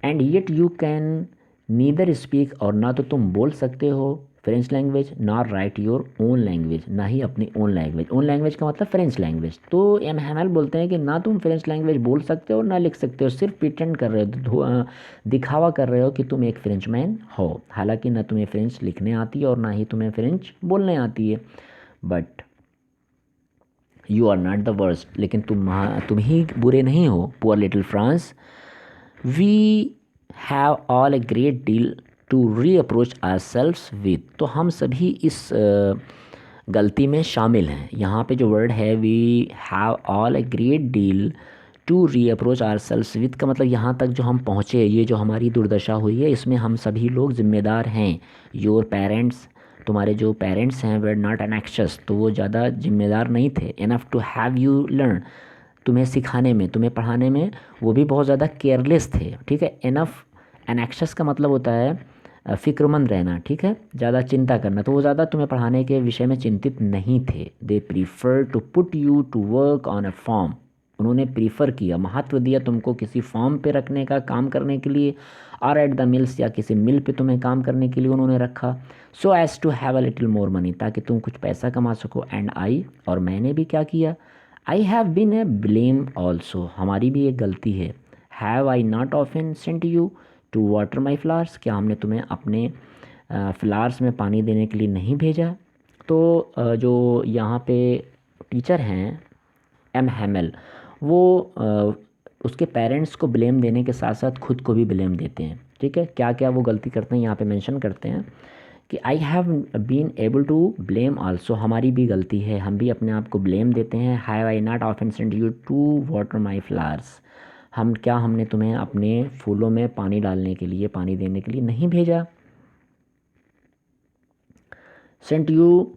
And yet you can neither speak, और ना तो तुम बोल सकते हो French language, nor right your own language, ना ही अपनी ओन लैंग्वेज। ओन लैंग्वेज का मतलब फ्रेंच लैंग्वेज। तो एम हैमल बोलते हैं कि ना तुम फ्रेंच लैंग्वेज बोल सकते हो ना लिख सकते हो, सिर्फ प्रिटेंड कर रहे हो, दिखावा कर रहे हो कि तुम एक फ्रेंचमैन हो, हालांकि ना तुम्हें फ्रेंच लिखने आती है और ना ही तुम्हें फ्रेंच बोलने आती है। But you are not the worst, लेकिन तुम ही बुरे नहीं हो। Poor little France, we have all a great deal to reproach ourselves with. तो हम सभी इस गलती में शामिल हैं। यहाँ पे जो वर्ड है we have all a great deal to reproach ourselves with का मतलब यहाँ तक जो हम पहुँचे, ये जो हमारी दुर्दशा हुई है, इसमें हम सभी लोग जिम्मेदार हैं। योर पेरेंट्स, तुम्हारे जो पेरेंट्स हैं, वेर नॉट एन एक्शस, तो वो ज़्यादा जिम्मेदार नहीं थे। Enough to have you learn, तुम्हें सिखाने में, तुम्हें पढ़ाने में वो भी बहुत ज़्यादा केयरलेस थे। ठीक है, इनफ एनेक्शस का मतलब होता है फ़िक्रमंद रहना। ठीक है, ज़्यादा चिंता करना, तो वो ज़्यादा तुम्हें पढ़ाने के विषय में चिंतित नहीं थे। They prefer to put you to work on a form, उन्होंने प्रीफर किया, महत्व दिया तुमको किसी फॉर्म पे रखने का, काम करने के लिए। और एट द मिल्स, या किसी मिल पे तुम्हें काम करने के लिए उन्होंने रखा। So as to have a little more money, ताकि तुम कुछ पैसा कमा सको। एंड आई, और मैंने भी क्या किया, I have been a blame also, हमारी भी एक गलती है। Have I not often sent you to water my flowers, क्या हमने तुम्हें अपने फ्लावर्स में पानी देने के लिए नहीं भेजा। तो जो यहाँ पे टीचर हैं एम हैमल, वो उसके पेरेंट्स को ब्लेम देने के साथ साथ खुद को भी ब्लेम देते हैं। ठीक है, क्या क्या वो गलती करते हैं यहाँ पे मेंशन करते हैं कि I have been able to blame also, हमारी भी गलती है, हम भी अपने आप को ब्लेम देते हैं। Have I not often sent you to water my flowers, हमने तुम्हें अपने फूलों में पानी डालने के लिए, पानी देने के लिए नहीं भेजा। Sent you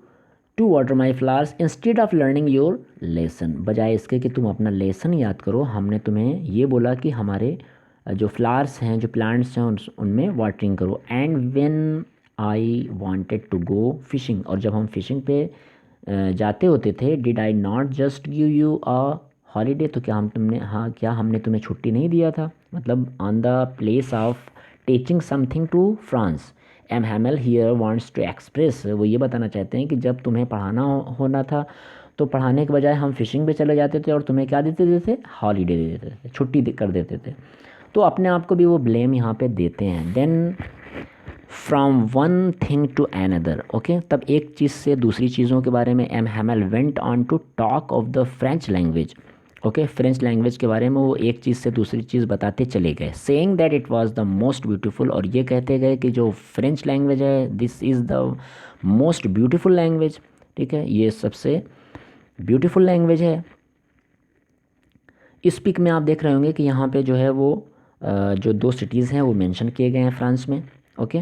to water my flowers instead of learning your lesson, बजाय इसके कि तुम अपना लेसन याद करो, हमने तुम्हें ये बोला कि हमारे जो फ्लावर्स हैं, जो प्लांट्स हैं, उनमें वाटरिंग करो। And when I wanted to go fishing, और जब हम फिशिंग पे जाते होते थे, did I not just give you a holiday, तो क्या हमने तुम्हें छुट्टी नहीं दिया था, मतलब on the place of teaching something to France. M Hamel here wants to express, वो ये बताना चाहते हैं कि जब तुम्हें पढ़ाना होना था, तो पढ़ाने के बजाय हम फिशिंग पे चले जाते थे और तुम्हें क्या देते थे, हॉलीडे दे देते थे, छुट्टी कर देते थे। तो अपने आप को भी वो ब्लेम यहाँ पे देते हैं। Then from one thing to another, okay, तब एक चीज़ से दूसरी चीज़ों के बारे में M Hamel went on to talk of the French language. Okay, French language के बारे में वो एक चीज़ से दूसरी चीज़ बताते चले गए। Saying that it was the most beautiful, और ये कहते गए कि जो फ्रेंच लैंग्वेज है, this is the most beautiful language. ठीक है, ये सबसे ब्यूटीफुल लैंग्वेज है। इस पिक में आप देख रहे होंगे कि यहाँ पे जो है वो जो दो सिटीज़ हैं वो मेंशन किए गए हैं फ्रांस में। Okay,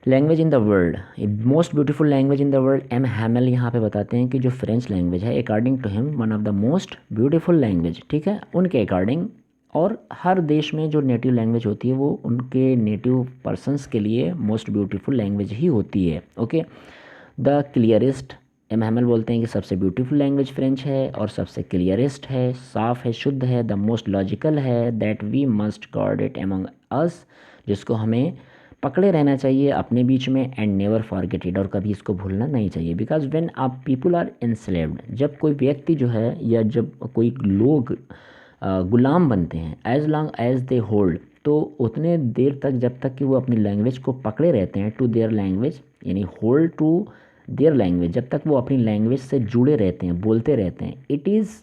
language in the world, most beautiful language in the world, M Hamel यहाँ पे बताते हैं कि जो फ्रेंच लैंग्वेज है, according to him one of the most beautiful language. ठीक है, उनके अकॉर्डिंग, और हर देश में जो नेटिव लैंग्वेज होती है वो उनके नेटिव पर्सनस के लिए मोस्ट ब्यूटीफुल लैंग्वेज ही होती है। Okay, the clearest, M Hamel बोलते हैं कि सबसे ब्यूटीफुल लैंग्वेज फ्रेंच है और सबसे क्लियरेस्ट है, साफ़ है, शुद्ध है। द मोस्ट लॉजिकल है, that we must guard it among us, जिसको हमें पकड़े रहना चाहिए अपने बीच में। एंड नेवर फॉरगेट इट, और कभी इसको भूलना नहीं चाहिए। बिकॉज व्हेन आप पीपल आर इंस्लेव्ड, जब कोई व्यक्ति जो है, या जब कोई लोग गुलाम बनते हैं, as long as they hold, तो उतने देर तक जब तक कि वो अपनी लैंग्वेज को पकड़े रहते हैं, टू देयर लैंग्वेज, यानी होल्ड टू देयर लैंग्वेज, जब तक वो अपनी लैंग्वेज से जुड़े रहते हैं, बोलते रहते हैं, it is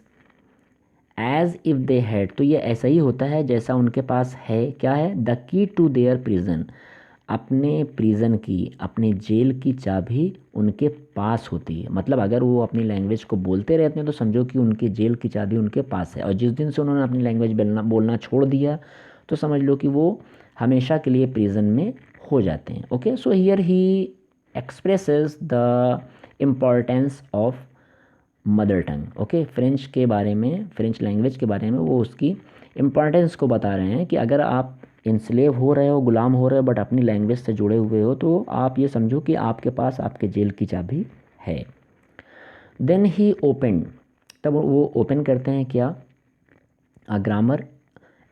as if they had, तो ये ऐसा ही होता है जैसा उनके पास है। क्या है, the key to their prison, अपने प्रिजन की, अपने जेल की चाबी उनके पास होती है। मतलब अगर वो अपनी लैंग्वेज को बोलते रहते हैं तो समझो कि उनकी जेल की चाबी उनके पास है, और जिस दिन से उन्होंने अपनी लैंग्वेज बोलना छोड़ दिया, तो समझ लो कि वो हमेशा के लिए प्रिजन में हो जाते हैं. Okay, so here he expresses the importance of mother tongue. Okay, French के बारे में, फ्रेंच लैंग्वेज के बारे में वो उसकी इम्पॉर्टेंस को बता रहे हैं कि अगर आप इंस्लेव हो रहे हो, गुलाम हो रहे हो, बट अपनी लैंग्वेज से जुड़े हुए हो, तो आप ये समझो कि आपके पास आपके जेल की चाबी है. देन ही ओपन, तब वो ओपन करते हैं क्या, grammar,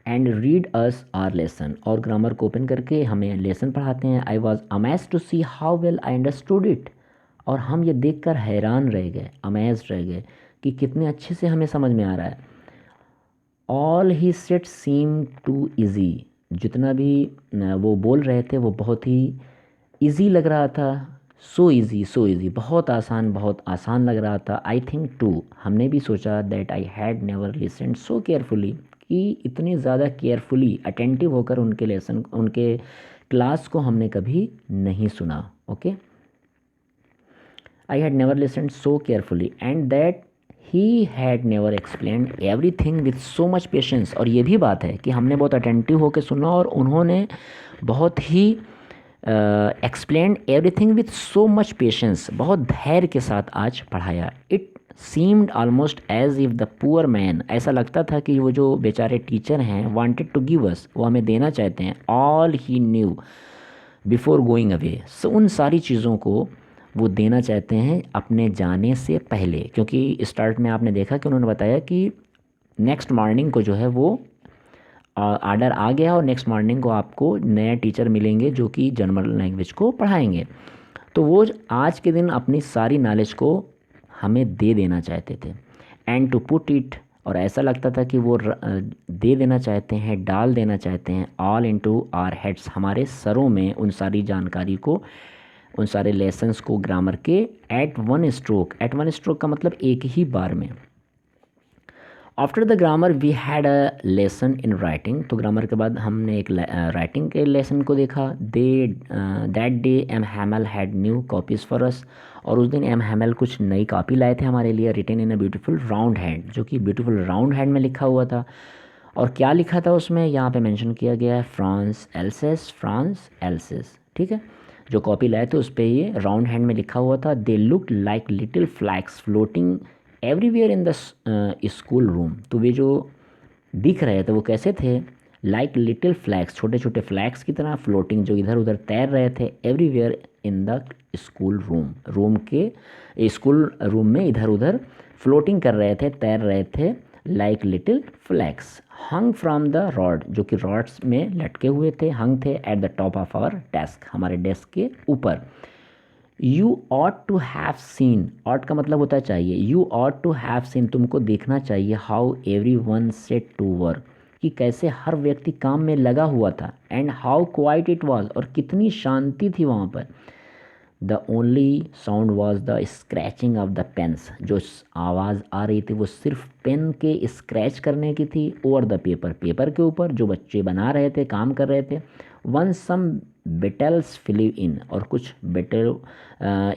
and read us our lesson, और ग्रामर को ओपन करके हमें लेसन पढ़ाते हैं. I was amazed to see how well I understood it, और हम ये देखकर हैरान रह गए, अमेज्ड रह गए कि कितने अच्छे से हमें समझ में आ रहा है. All he set seem too easy, जितना भी वो बोल रहे थे वो बहुत ही ईजी लग रहा था. सो ईजी, सो ईजी, बहुत आसान लग रहा था. आई थिंक टू, हमने भी सोचा, that I had never listened so carefully, कि इतनी ज़्यादा केयरफुली अटेंटिव होकर उनके लेसन, उनके क्लास को हमने कभी नहीं सुना. Okay, I had never listened so carefully, and that he had never explained everything with so much patience. और ये भी बात है कि हमने बहुत अटेंटिव होकर सुना और उन्होंने बहुत ही explain everything with so much patience, बहुत धैर्य के साथ आज पढ़ाया. It seemed almost as if the poor man, ऐसा लगता था कि वो जो बेचारे टीचर हैं वांटेड टू गिव अस, वो हमें देना चाहते हैं, all he knew before going away. So उन सारी चीज़ों को वो देना चाहते हैं अपने जाने से पहले, क्योंकि स्टार्ट में आपने देखा कि उन्होंने बताया कि नेक्स्ट मॉर्निंग को जो है वो आर्डर आ गया और नेक्स्ट मॉर्निंग को आपको नए टीचर मिलेंगे जो कि जर्मन लैंग्वेज को पढ़ाएंगे. तो वो आज के दिन अपनी सारी नॉलेज को हमें दे देना चाहते थे. एंड टू पुट इट, और ऐसा लगता था कि वो दे देना चाहते हैं, डाल देना चाहते हैं, ऑल इनटू आवर हेड्स, हमारे सरों में उन सारी जानकारी को, उन सारे लेसन्स को ग्रामर के, at one stroke. At one stroke का मतलब एक ही बार में. After the grammar we had a lesson in writing, तो ग्रामर के बाद हमने एक राइटिंग के लेसन को देखा. That day M Hamel had new copies for us, और उस दिन एम हैमल कुछ नई कॉपी लाए थे हमारे लिए, written in a beautiful round hand, जो कि ब्यूटीफुल राउंड हैंड में लिखा हुआ था. और क्या लिखा था उसमें, यहाँ पे मेंशन किया गया है फ्रांस एल्सेस, फ्रांस एल्सेस. ठीक है, जो कॉपी लाए थे उस पर ये राउंड हैंड में लिखा हुआ था. They look like little flags floating everywhere in the school room, तो वे जो दिख रहे थे वो कैसे थे, लाइक लिटिल फ्लैग्स, छोटे छोटे फ्लैग्स की तरह, फ्लोटिंग, जो इधर उधर तैर रहे थे, everywhere in the school room, room के स्कूल रूम में इधर उधर फ्लोटिंग कर रहे थे, तैर रहे थे, like little flags. Hung from the rod, जो कि रॉड्स में लटके हुए थे, हंग थे at the top of our desk, हमारे डेस्क के ऊपर. You ought to have seen, ought का मतलब होता है चाहिए, you ought to have seen, तुमको देखना चाहिए, how every one set to work, कि कैसे हर व्यक्ति काम में लगा हुआ था. And how quiet it was, और कितनी शांति थी वहाँ पर. The only sound was the scratching of the pens, जो आवाज़ आ रही थी वो सिर्फ पेन के स्क्रैच करने की थी, ओवर द पेपर, पेपर के ऊपर जो बच्चे बना रहे थे, काम कर रहे थे. वन सम बेटल्स फ्लीव इन, और कुछ बेटल,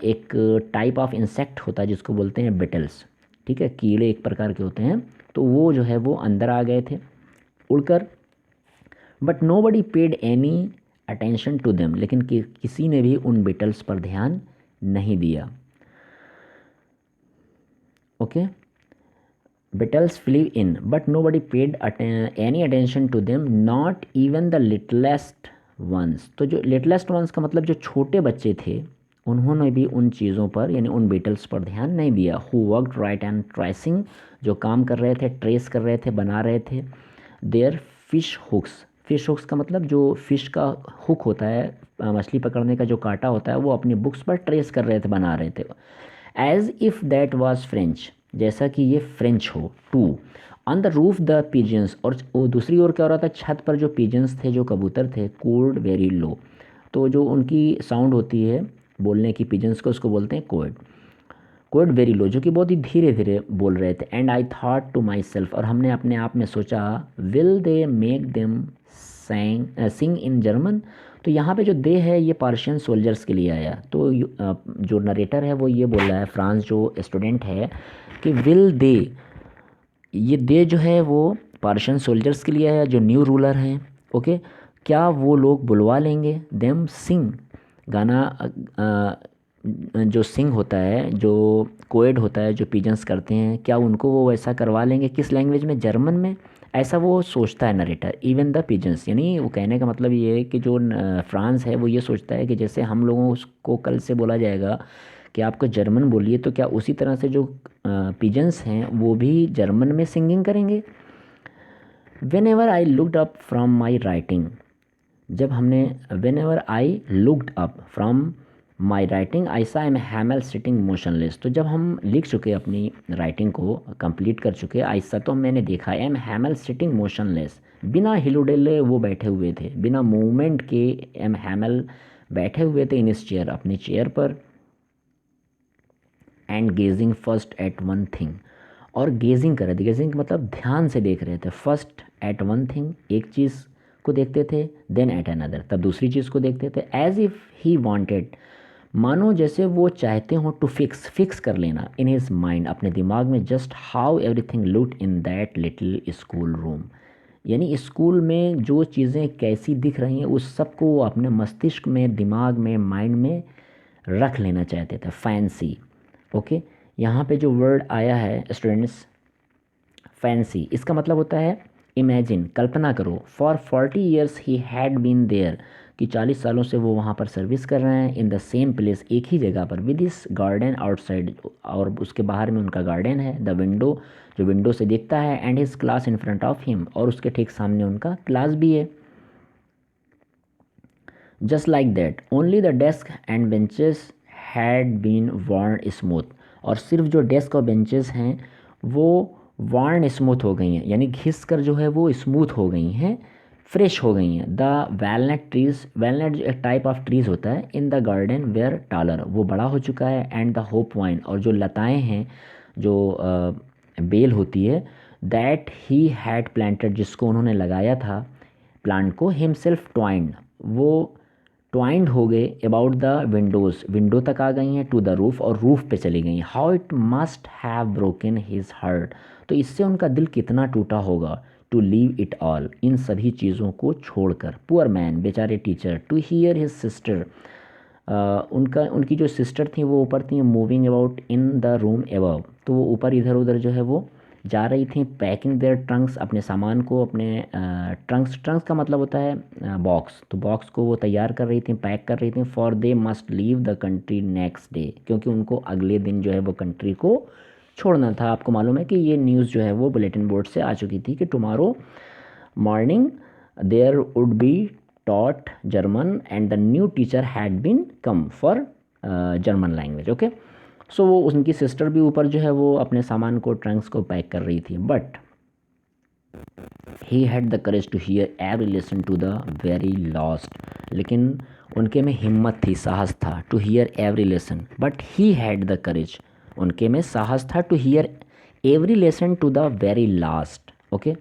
एक टाइप ऑफ इंसेक्ट होता है जिसको बोलते हैं बेटल्स. ठीक है, कीड़े एक प्रकार के होते हैं, तो वो जो है वो अंदर आ गए थे उड़कर. But nobody paid any attention to them, लेकिन किसी ने भी उन बेटल्स पर ध्यान नहीं दिया. Okay, beetles flew in but nobody paid any attention to them, not even the littlest ones, तो जो लिटलेस्ट वंस का मतलब जो छोटे बच्चे थे, उन्होंने भी उन चीज़ों पर, यानी उन बेटल्स पर ध्यान नहीं दिया. Who worked right and tracing, जो काम कर रहे थे, ट्रेस कर रहे थे, बना रहे थे. Their fish hooks, fish hooks का मतलब जो फिश का हुक होता है, मछली पकड़ने का जो कांटा होता है, वो अपनी बुक्स पर ट्रेस कर रहे थे, बना रहे थे. As if that was French, जैसा कि ये फ्रेंच हो. To on the roof the pigeons, और वो दूसरी ओर क्या हो रहा था, छत पर जो पिजन्स थे, जो कबूतर थे, कोड वेरी लो, तो जो उनकी साउंड होती है बोलने की पिजन्स को, उसको बोलते हैं कोड. कोड वेरी लो, जो कि बहुत ही धीरे धीरे बोल रहे थे. And I thought to myself, और हमने अपने आप में सोचा, will they make them sing in German, तो यहाँ पे जो दे है ये पर्शियन सोल्जर्स के लिए आया. तो जो नरेटर है वो ये बोल रहा है, फ्रांस जो स्टूडेंट है, कि विल दे, ये दे जो है वो पर्शियन सोल्जर्स के लिए आया जो न्यू रूलर हैं. ओके, क्या वो लोग बुलवा लेंगे देम सिंग, गाना जो सिंग होता है, जो कोएड होता है, जो पिजन्स करते हैं, क्या उनको वो वैसा करवा लेंगे? किस लैंग्वेज में? जर्मन में। ऐसा वो सोचता है नरेटर। इवन द पिजन्स, यानी वो कहने का मतलब ये है कि जो फ्रांस है वो ये सोचता है कि जैसे हम लोगों को कल से बोला जाएगा कि आपको जर्मन बोलिए, तो क्या उसी तरह से जो पिजन्स हैं वो भी जर्मन में सिंगिंग करेंगे। When ever I looked up from my writing, जब हमने when ever I looked up from my writing I सा एम हैमल सिटिंग मोशनलेस, तो जब हम लिख चुके अपनी राइटिंग को कंप्लीट कर चुके आई सा, तो मैंने देखा एम हैमल सिटिंग मोशनलेस, बिना हिलोडेले वो बैठे हुए थे, बिना मूवमेंट के एम हैमल बैठे हुए थे इन इस चेयर, अपनी चेयर पर। And gazing first at one thing, और गेजिंग कर रहे थे, गेजिंग मतलब ध्यान से देख रहे थे। फर्स्ट एट वन थिंग, एक चीज़ को देखते थे, देन एट अनदर, तब दूसरी चीज़ को देखते थे। एज इफ़ ही वांटेड, मानो जैसे वो चाहते हो टू फिक्स कर लेना इन हिज माइंड, अपने दिमाग में, just how everything looked in that little school room, यानी स्कूल में जो चीज़ें कैसी दिख रही हैं उस सब को वो अपने मस्तिष्क में, दिमाग में, माइंड में रख लेना चाहते थे। Fancy, okay. यहाँ पे जो वर्ड आया है स्टूडेंट्स, फैंसी, इसका मतलब होता है इमेजिन, कल्पना करो। For 40 years he had been there, कि 40 सालों से वो वहाँ पर सर्विस कर रहे हैं। इन द सेम प्लेस, एक ही जगह पर, विद दिस गार्डन आउटसाइड, और उसके बाहर में उनका गार्डन है। द विंडो, जो विंडो से दिखता है, and his class in front of him, और उसके ठीक सामने उनका क्लास भी है। Just like that only the desk and benches had been worn smooth, और सिर्फ जो डेस्क और बेंचेस हैं वो वर्न स्मूथ हो गई हैं, यानी घिस कर जो है वो स्मूथ हो गई हैं, फ्रेश हो गई हैं। द वैलनट ट्रीज, वैलनट एक टाइप ऑफ ट्रीज होता है, in the garden were taller, वो बड़ा हो चुका है। एंड द होप वाइन, और जो लताएँ हैं, जो बेल होती है, दैट ही हैड प्लांटेड, जिसको उन्होंने लगाया था प्लांट को, हिमसेल्फ ट्वाइंड, वो ट्वाइंड हो गए अबाउट द विंडोज़, विंडो तक आ गई हैं, टू द रूफ, और रूफ पे चली गई। How it must have broken his heart, तो इससे उनका दिल कितना टूटा होगा। टू लीव इट ऑल, इन सभी चीज़ों को छोड़कर। पुअर मैन, बेचारे teacher. To hear his sister, उनकी जो सिस्टर थी वो ऊपर थी, moving about in the room above, तो वो ऊपर इधर उधर जो है वो जा रही थी। पैकिंग देयर ट्रंक्स, अपने सामान को, अपने ट्रंक्स का मतलब होता है बॉक्स, तो बॉक्स को वो तैयार कर रही थी, पैक कर रही थी। For they must leave the country next day, क्योंकि उनको अगले दिन जो है वो कंट्री को छोड़ना था। आपको मालूम है कि ये न्यूज़ जो है वो बुलेटिन बोर्ड से आ चुकी थी कि tomorrow morning there would be taught German and the new teacher had been come for German language, okay. So वो उनकी सिस्टर भी ऊपर जो है वो अपने सामान को, ट्रंक्स को पैक कर रही थी। But he had the courage to hear every lesson to the very last, लेकिन उनके में हिम्मत थी, साहस था, to hear every lesson. But he had the courage, उनके में साहस था, to hear every lesson to the very last, okay,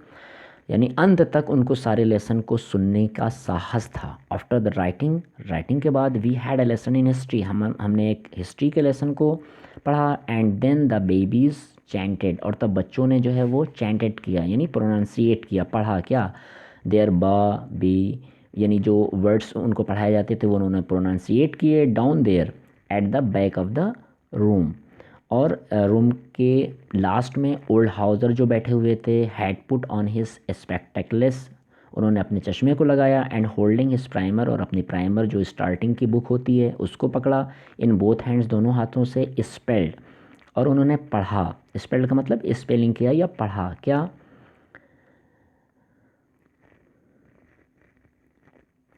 यानी अंत तक उनको सारे लेसन को सुनने का साहस था। आफ्टर द राइटिंग, राइटिंग के बाद, we had a lesson in history, हमने एक हिस्ट्री के लेसन को पढ़ा। And then the babies chanted, और तब बच्चों ने जो है वो चैंटेड किया, यानी प्रोनाउंसिएट किया, पढ़ा क्या, देयर बा बी, यानी जो वर्ड्स उनको पढ़ाए जाते थे वो उन्होंने प्रोनाउंसिएट किए। Down there at the back of the room, और रूम के लास्ट में ओल्ड हाउज़र जो बैठे हुए थे, had put on his spectacles, उन्होंने अपने चश्मे को लगाया। एंड होल्डिंग हिज प्राइमर, और अपनी प्राइमर जो स्टार्टिंग की बुक होती है उसको पकड़ा। इन बोथ हैंड्स, दोनों हाथों से। स्पेल्ड, और उन्होंने पढ़ा, स्पेल्ड का मतलब स्पेलिंग किया या पढ़ा क्या,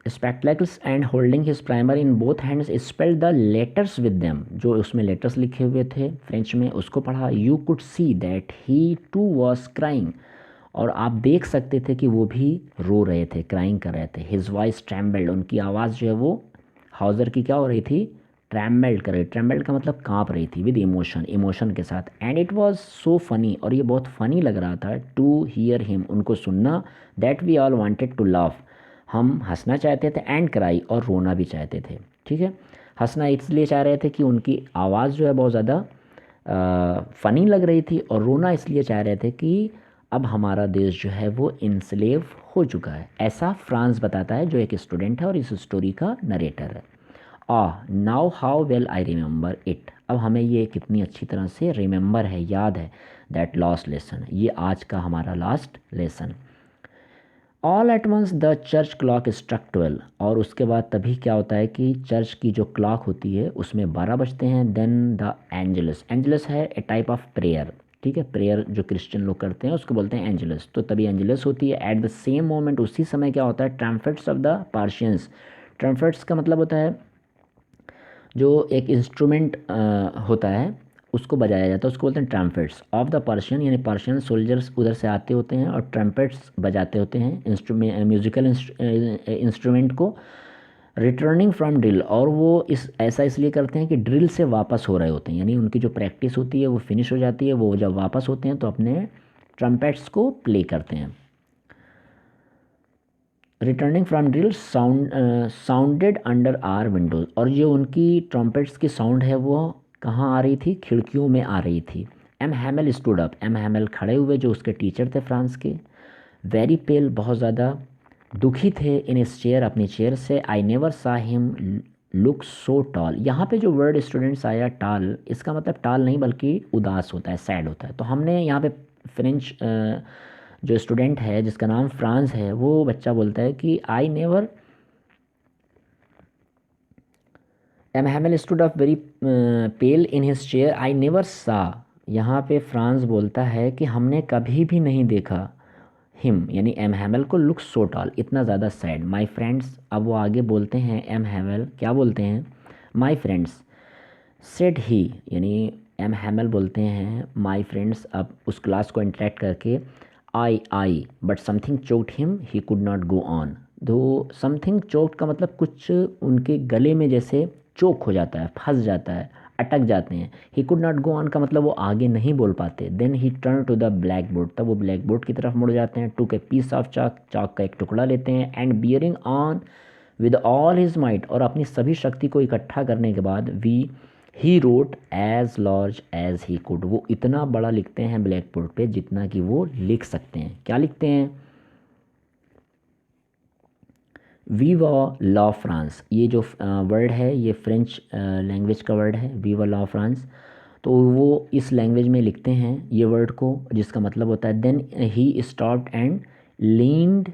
spectacles and holding his primer in both hands, spelled the letters with them, जो उसमें लेटर्स लिखे हुए थे फ्रेंच में उसको पढ़ा। You could see that he too was crying, और आप देख सकते थे कि वो भी रो रहे थे, क्राइंग कर रहे थे। हिज वॉइस ट्रैम्बल्ड, उनकी आवाज़ जो है वो हाउज़र की क्या हो रही थी, ट्रैम्बल्ड कर रही, ट्रैम्बल्ड का मतलब काँप रही थी, विद इमोशन, इमोशन के साथ। And it was so funny, और ये बहुत फ़नी लग रहा था, टू हियर हिम, उनको सुनना, that we all wanted to laugh, हम हंसना चाहते थे, एंड क्राई, और रोना भी चाहते थे, ठीक है। हंसना इसलिए चाह रहे थे कि उनकी आवाज़ जो है बहुत ज़्यादा फ़नी लग रही थी, और रोना इसलिए चाह रहे थे कि अब हमारा देश जो है वो इनस्लेव हो चुका है, ऐसा फ्रांस बताता है जो एक स्टूडेंट है और इस स्टोरी का नरेटर है। Now how well I remember it, अब हमें ये कितनी अच्छी तरह से रिमेंबर है, याद है, दैट लास्ट लेसन, ये आज का हमारा last lesson. All at once the church clock struck 12, और उसके बाद तभी क्या होता है कि चर्च की जो क्लॉक होती है उसमें 12 बजते हैं। देन द एंजलस, एंजलस है ए टाइप ऑफ प्रेयर, ठीक है, प्रेयर जो क्रिश्चियन लोग करते हैं उसको बोलते हैं एंजलस, तो तभी एंजलस होती है। एट द सेम मोमेंट, उसी समय क्या होता है, ट्रम्पेट्स ऑफ द पार्शियंस, ट्रम्पेट्स का मतलब होता है जो एक इंस्ट्रूमेंट होता है उसको बजाया जाता है, उसको बोलते हैं ट्रम्पेट्स ऑफ द पर्शियन, यानी पर्शियन सोल्जर्स उधर से आते होते हैं और ट्रम्पेट्स बजाते होते हैं इंस्ट्रूमेंट, म्यूजिकल इंस्ट्रूमेंट को, रिटर्निंग फ्रॉम ड्रिल, और वो ऐसा इसलिए करते हैं कि ड्रिल से वापस हो रहे होते हैं, यानी उनकी जो प्रैक्टिस होती है वो फिनिश हो जाती है, वो जब वापस होते हैं तो अपने ट्रम्पेट्स को प्ले करते हैं। Returning from drill sounded under our windows, और जो उनकी ट्रम्पेट्स की साउंड है वो कहाँ आ रही थी, खिड़कियों में आ रही थी। M Hamel stood up, M Hamel खड़े हुए, जो उसके टीचर थे फ्रांस के। वेरी पेल, बहुत ज़्यादा दुखी थे, इन इस चेयर, अपनी चेयर से। आई नेवर सा हिम लुक सो टॉल, यहाँ पे जो वर्ड स्टूडेंट्स आया टाल, इसका मतलब टाल नहीं बल्कि उदास होता है, सैड होता है। तो हमने यहाँ पे फ्रेंच जो स्टूडेंट है जिसका नाम फ्रांस है, वो बच्चा बोलता है कि I never, M Hamel stood up very pale in his chair, I never saw, यहाँ पे फ्रांस बोलता है कि हमने कभी भी नहीं देखा हिम, यानी एम हैमल को, लुक सो टॉल, इतना ज़्यादा सैड। माई फ्रेंड्स, अब वो आगे बोलते हैं, एम हैमल क्या बोलते हैं, माई फ्रेंड्स सेड ही, यानी एम हैमल बोलते हैं माई फ्रेंड्स, अब उस क्लास को इंटरेक्ट करके, I but something choked him he could not go on. दो समथिंग चोक्ड का मतलब कुछ उनके गले में जैसे चोक हो जाता है, फंस जाता है, अटक जाते हैं। He could not go on का मतलब वो आगे नहीं बोल पाते। Then he turned to the blackboard, तब वो ब्लैक बोर्ड की तरफ मुड़ जाते हैं। टूक ए पीस ऑफ चाक, चाक का एक टुकड़ा लेते हैं। And bearing on with all his might, और अपनी सभी शक्ति को इकट्ठा करने के बाद, we he wrote as large as he could, वो इतना बड़ा लिखते हैं ब्लैक बोर्ड पे जितना कि वो लिख सकते हैं। क्या लिखते हैं, वीवा लॉ फ्रांस, ये जो वर्ड है ये फ्रेंच लैंग्वेज का वर्ड है, वीवा लॉ फ्रांस। तो वो इस लैंग्वेज में लिखते हैं ये वर्ड को, जिसका मतलब होता है then he stopped and leaned.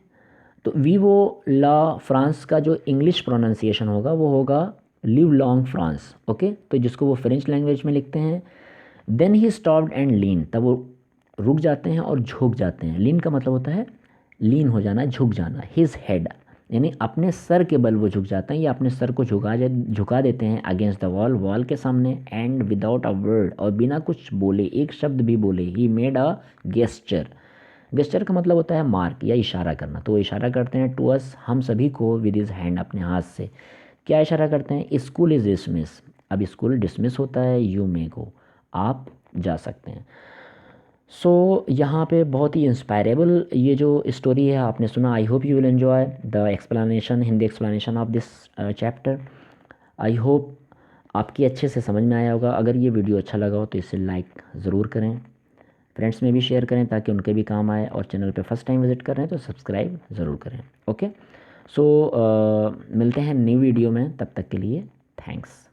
तो वीवो ला फ्रांस का जो इंग्लिश प्रोनाउंसिएशन होगा वो होगा लिव लॉन्ग फ्रांस, ओके। तो जिसको वो फ्रेंच लैंग्वेज में लिखते हैं। देन ही स्टॉप्ड एंड लीन, तब वो रुक जाते हैं और झुक जाते हैं। लीन का मतलब होता है लीन हो जाना, झुक जाना। हिज हेड, यानी अपने सर के बल वो झुक जाते हैं या अपने सर को झुका देते हैं अगेंस्ट द वॉल, वॉल के सामने। एंड विदाउट अ वर्ड, और बिना कुछ बोले, एक शब्द भी बोले, he made a gesture. Gesture का मतलब होता है मार्क या इशारा करना, तो वो इशारा करते हैं टू अस, हम सभी को, विद हिज हैंड, अपने हाथ से। क्या इशारा करते हैं, स्कूल इज़ डिसमिस, अब स्कूल डिसमिस होता है, यू मे गो, आप जा सकते हैं। यहाँ पे बहुत ही इंस्पायरेबल ये जो स्टोरी है आपने सुना। I hope you will enjoy the explanation, Hindi explanation of this chapter. I hope आपकी अच्छे से समझ में आया होगा। अगर ये वीडियो अच्छा लगा हो तो इसे लाइक ज़रूर करें, फ्रेंड्स में भी शेयर करें ताकि उनके भी काम आए, और चैनल पे फर्स्ट टाइम विज़िट कर रहे हैं तो सब्सक्राइब ज़रूर करें, ओके। मिलते हैं न्यू वीडियो में, तब तक के लिए थैंक्स।